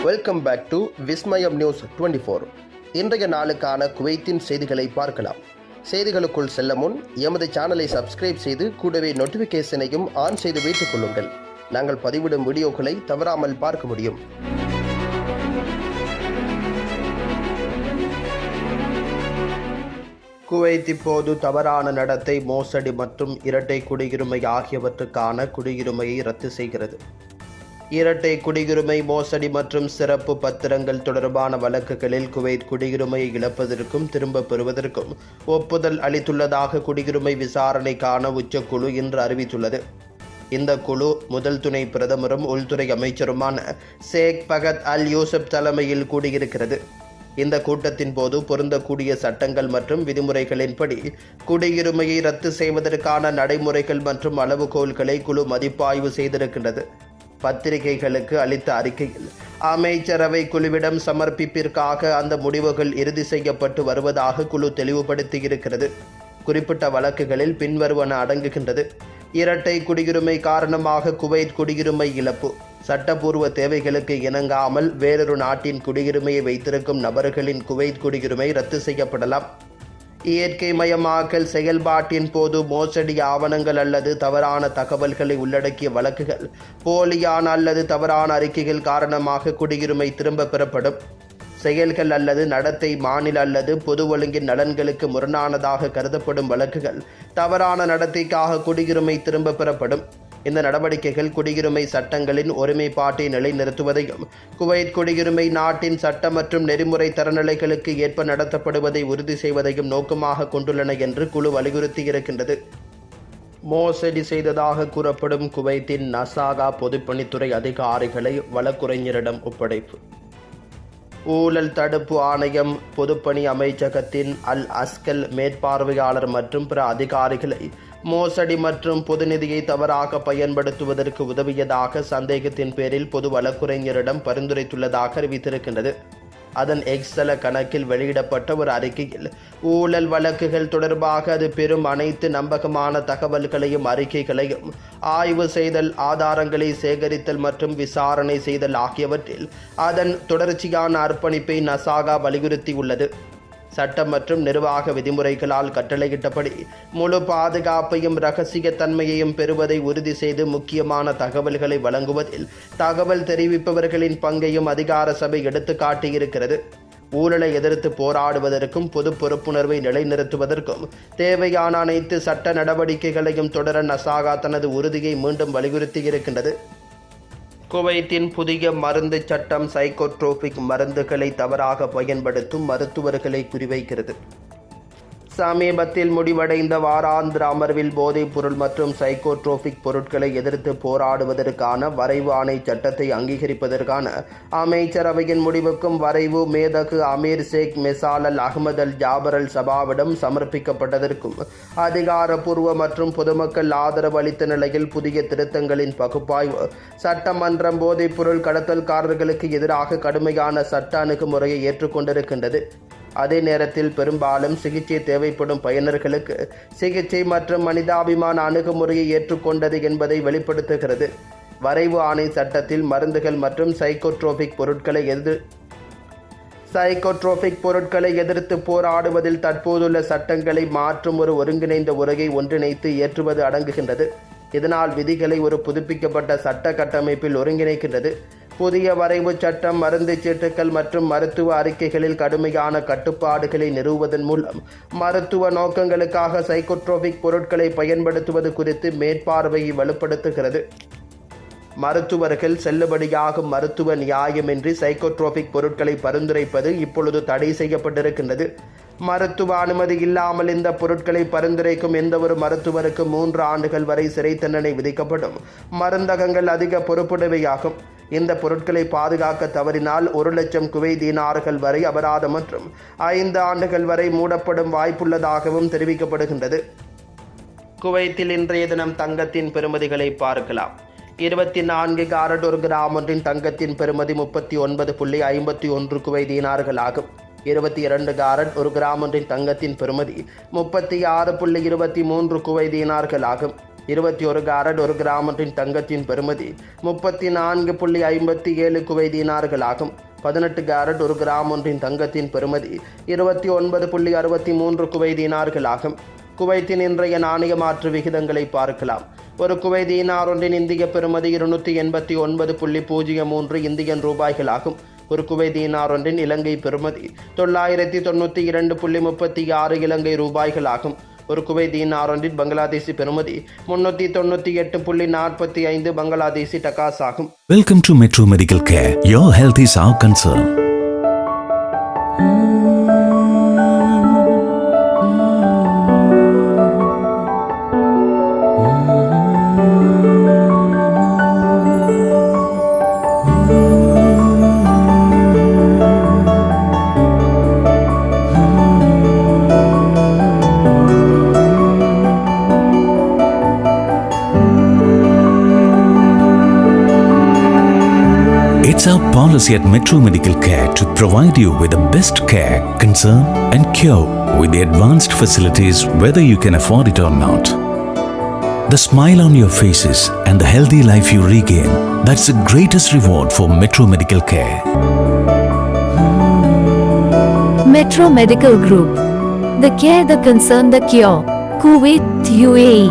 Welcome back to Vismayam news 24. இன்றைய நாளுக்கான குவைத்தின் செய்திகளை பார்க்கலாம். செய்திகளுக்குள் செல்ல முன் எமது சேனலை சப்ஸ்கிரைப் செய்து கூடவே நோட்டிஃபிகேஷனையும் ஆன் செய்து வைத்துக் கொள்ளுங்கள். நாங்கள் பதிவிடும் வீடியோக்களை தவறாமல் பார்க்க முடியும். குவைத் இப்போது தவறான நடத்தை, மோசடி மற்றும் இரட்டை குடியுரிமை ஆகியவற்றுக்கான குடியுரிமையை ரத்து செய்கிறது. இரட்டை குடியுரிமை, மோசடி மற்றும் சிறப்பு பத்திரங்கள் தொடர்பான வழக்குகளில் குவைத் குடியுரிமையை இழப்பதற்கும் திரும்ப பெறுவதற்கும் ஒப்புதல் அளித்துள்ளதாக குடியுரிமை விசாரணைக்கான உச்சக்குழு இன்று அறிவித்துள்ளது. இந்த குழு முதல் துணை பிரதமரும் உள்துறை அமைச்சருமான ஷேக் ஃபகத் அல் யூசுப் தலைமையில் கூடியிருக்கிறது. இந்த கூட்டத்தின் போது பொருந்தக்கூடிய சட்டங்கள் மற்றும் விதிமுறைகளின்படி குடியுரிமையை ரத்து செய்வதற்கான நடைமுறைகள் மற்றும் அளவுகோல்களை குழு மதிப்பாய்வு செய்திருக்கின்றது. பத்திரிகைகளுக்கு அளித்த அறிக்கையில் அமைச்சரவை குழுவிடம் சமர்ப்பிப்பிற்காக அந்த முடிவுகள் இறுதி செய்யப்பட்டு வருவதாக குழு தெளிவுபடுத்தியிருக்கிறது. குறிப்பிட்ட வழக்குகளில் பின்வருவன அடங்குகின்றது. இரட்டை குடியுரிமை காரணமாக குவைத் குடியுரிமை இழப்பு. சட்டப்பூர்வ தேவைகளுக்கு இணங்காமல் வேறொரு நாட்டின் குடியுரிமையை வைத்திருக்கும் நபர்களின் குவைத் குடியுரிமை ரத்து செய்யப்படலாம். இயற்கை மயமாக்கல் செயல்பாட்டின் போது மோசடி ஆவணங்கள் அல்லது தவறான தகவல்களை உள்ளடக்கிய வழக்குகள், போலியான அல்லது தவறான அறிக்கைகள் காரணமாக குடியுரிமை திரும்ப பெறப்படும். செயல்கள் அல்லது நடத்தை மாநில அல்லது பொது ஒழுங்கின் நலன்களுக்கு முரணானதாக கருதப்படும் வழக்குகள், தவறான நடத்தைக்காக குடியுரிமை திரும்ப பெறப்படும். இந்த நடவடிக்கைகள் குடியுரிமை சட்டங்களின் ஒருமைப்பாட்டை நிலைநிறுத்துவதையும் குவைத் குடியுரிமை நாட்டின் சட்ட மற்றும் நெறிமுறை தரநிலைகளுக்கு ஏற்ப நடத்தப்படுவதை உறுதி செய்வதையும் நோக்கமாக கொண்டுள்ளன என்று குழு வலியுறுத்தியிருக்கின்றது. மோசடி செய்ததாக கூறப்படும் குவைத்தின் நசாகா பொதுப்பணித்துறை அதிகாரிகளை வழக்குரைஞரிடம் ஒப்படைப்பு. ஊழல் தடுப்பு ஆணையம், பொதுப்பணி அமைச்சகத்தின் அல் அஸ்கல் மேற்பார்வையாளர் மற்றும் பிற அதிகாரிகளை மோசடி மற்றும் பொது நிதியை தவறாக பயன்படுத்துவதற்கு உதவியதாக சந்தேகத்தின் பேரில் பொது வழக்குரைஞரிடம் பரிந்துரைத்துள்ளதாக அறிவித்திருக்கின்றது. அதன் எக்ஸல கணக்கில் வெளியிடப்பட்ட ஒரு அறிக்கையில் ஊழல் வழக்குகள் தொடர்பாக அது பெறும் அனைத்து நம்பகமான தகவல்களையும் அறிக்கைகளையும் ஆய்வு செய்தல், ஆதாரங்களை சேகரித்தல் மற்றும் விசாரணை செய்தல் ஆகியவற்றில் அதன் தொடர்ச்சியான அர்ப்பணிப்பை நசாகா வலியுறுத்தியுள்ளது. சட்டம் மற்றும் நிர்வாக விதிமுறைகளால் கட்டளையிட்டபடி முழு பாதுகாப்பையும் இரகசியத்தன்மையையும் பெறுவதை உறுதி செய்து முக்கியமான தகவல்களை வழங்குவதில் தகவல் தெரிவிப்பவர்களின் பங்கையும் அதிகார சபை எடுத்து காட்டியிருக்கிறது. ஊழலை எதிர்த்து போராடுவதற்கும் பொது பொறுப்புணர்வை நிலைநிறுத்துவதற்கும் தேவையான அனைத்து சட்ட நடவடிக்கைகளையும் தொடர நசாகா தனது உறுதியை மீண்டும் வலியுறுத்தியிருக்கின்றது. குவைத்தின் புதிய மருந்து சட்டம் சைக்கோட்ரோபிக் மருந்துகளை தவறாக பயன்படுத்தும் மருத்துவர்களை குறிவைக்கிறது. சமீபத்தில் முடிவடைந்த வாராந்திர அமர்வில் போதைப் பொருள் மற்றும் சைக்கோட்ரோபிக் பொருட்களை எதிர்த்து போராடுவதற்கான வரைவு ஆணை சட்டத்தை அங்கீகரிப்பதற்கான அமைச்சரவையின் முடிவுக்கும் வரைவு மேதகு அமீர் ஷேக் மெசால் அல் அஹ்மத் அல் ஜாபர் அல் சபாவிடம் சமர்ப்பிக்கப்பட்டதற்கும் அதிகாரப்பூர்வ மற்றும் பொதுமக்கள் ஆதரவு அளித்த நிலையில் புதிய திருத்தங்களின் பகுப்பாய்வு சட்டமன்றம் போதைப் பொருள் கடத்தல்காரர்களுக்கு எதிராக கடுமையான சட்ட அணுகுமுறையை ஏற்றுக்கொண்டிருக்கின்றது. அதே நேரத்தில் பெரும்பாலும் சிகிச்சை தேவைப்படும் பயனர்களுக்கு சிகிச்சை மற்றும் மனிதாபிமான அணுகுமுறையை ஏற்றுக்கொண்டது என்பதை வெளிப்படுத்துகிறது. வரைவு ஆணை சட்டத்தில் மருந்துகள் மற்றும் சைக்கோட்ரோபிக் பொருட்களை எதிர்த்து போராடுவதில் தற்போதுள்ள சட்டங்களை மாற்றும் ஒரு ஒருங்கிணைந்த உரையை ஒன்றிணைத்து ஏற்றுவது அடங்குகின்றது. இதனால் விதிகளை ஒரு புதுப்பிக்கப்பட்ட சட்ட கட்டமைப்பில் ஒருங்கிணைக்கின்றது. புதிய வரைவு சட்டம் மருந்து சீட்டுகள் மற்றும் மருத்துவ அறிக்கைகளில் கடுமையான கட்டுப்பாடுகளை நிறுவுவதன் மூலம் மருத்துவ நோக்கங்களுக்காக சைக்கோட்ரோபிக் பொருட்களை பயன்படுத்துவது குறித்து மேற்பார்வையை வலுப்படுத்துகிறது. மருத்துவர்கள் செல்லுபடியாகும் மருத்துவ நியாயமின்றி சைக்கோட்ரோபிக் பொருட்களை பரிந்துரைப்பது இப்பொழுது தடை செய்யப்பட்டிருக்கின்றது. மருத்துவ அனுமதி இல்லாமல் இந்த பொருட்களை பரிந்துரைக்கும் எந்தவொரு மருத்துவருக்கு 3 ஆண்டுகள் வரை சிறை தண்டனை விதிக்கப்படும். மருந்தகங்கள் அதிக பொறுப்புடையவையாகும். இந்த பொருட்களை பாதுகாக்க தவறினால் 1,00,000 குவைத் தீனார்கள் வரை அபராதம் மற்றும் 5 ஆண்டுகள் வரை மூடப்படும் வாய்ப்புள்ளதாகவும் தெரிவிக்கப்படுகின்றது. குவைத்தில் இன்றைய தினம் தங்கத்தின் பெறுமதிகளை பார்க்கலாம். 24 கேரட் ஒரு கிராம் ஒன்றின் தங்கத்தின் பெறுமதி 39.51 குவைத் தீனார்கள் ஆகும். 22 கேரட் ஒரு கிராம் ஒன்றின் தங்கத்தின் பெறுமதி 36.23 குவைத் தீனார்கள் ஆகும். 21 கேரட் 1 கிராம் ஒன்றின் தங்கத்தின் பெறுமதி 34.57 குவைத் தீனார்கள் ஆகும். 18 கேரட் 1 கிராம் ஒன்றின் தங்கத்தின் பெறுமதி 29.63 குவைத் தீனார்கள் ஆகும். குவைத்தின் இன்றைய நாணய மாற்று விகிதங்களை பார்க்கலாம். ஒரு குவைத் தீனார் ஒன்றின் இந்திய பெறுமதி 289.03 இந்தியன் ரூபாய்கள் ஆகும். ஒரு குவைத் தீனார் ஒன்றின் இலங்கை பெறுமதி 992.36 இலங்கை ரூபாய்கள் ஆகும். ஒரு குவைத் தீனார் ஒன்றின் பங்களாதேசி பெறுமதி 398.45 பங்களாதேசி டகாஸ் ஆகும். Welcome to Metro Medical Care. Your health is our concern. It's our policy at Metro Medical Care to provide you with the best care, concern and cure with the advanced facilities whether you can afford it or not. The smile on your faces and the healthy life you regain, that's the greatest reward for Metro Medical Care. Metro Medical Group. The care, the concern, the cure. Kuwait, UAE.